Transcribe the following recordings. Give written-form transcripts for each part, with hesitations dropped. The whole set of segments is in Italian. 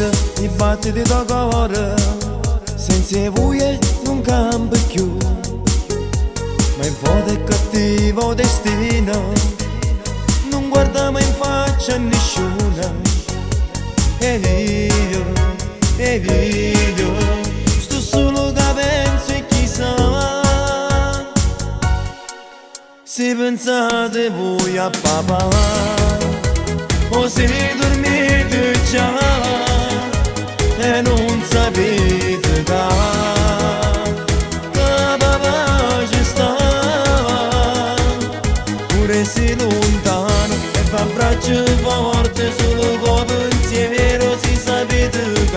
vita mi batte di tuo cuore, senza voi non cambia più, ma in fondo è cattivo destino, non guardiamo in faccia a nessuna. E io, sto solo che penso e chissà, se pensate voi a papà, o se dormite già e non sapete che papà ci sta, pure se lontano e fa braccia forte solo con pensiero, si sapete che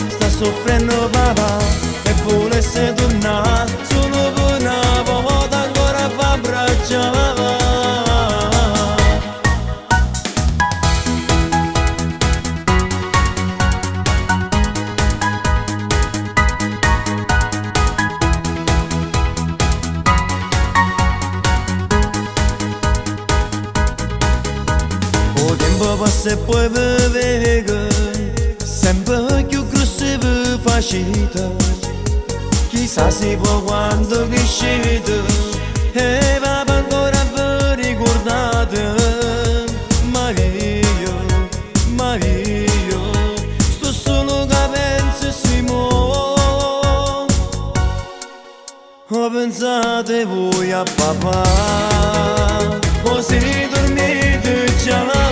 sta soffrendo papà e volesse tornare solo per una volta ancora fa braccia. Passa e poi vede sempre più grosse per facita, chissà se può quando crescete e va ancora a ricordate. Mario, sto solo che penso e si muove, o pensate voi a papà, o se dormite già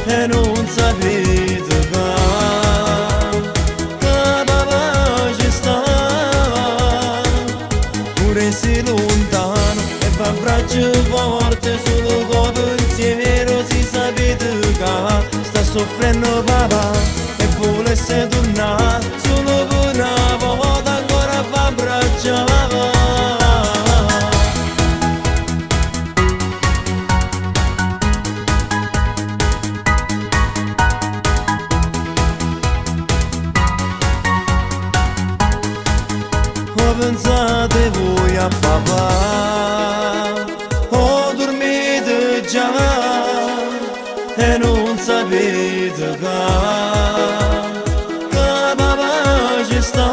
e non sapete che papà ci sta, pure se lontano e fa braccia forte solo con pensiero, si sapete che sta soffrendo papà e volesse tornare solo per una volta ancora fa braccia. Pensate voi a papà, o dormite già e non sapete che papà ci sta,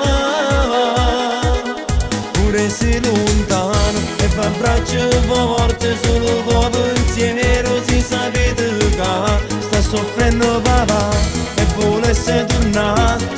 pure se lontano e fa braccia forte solo con pensiero, si sapete che sta soffrendo papà e volesse tornare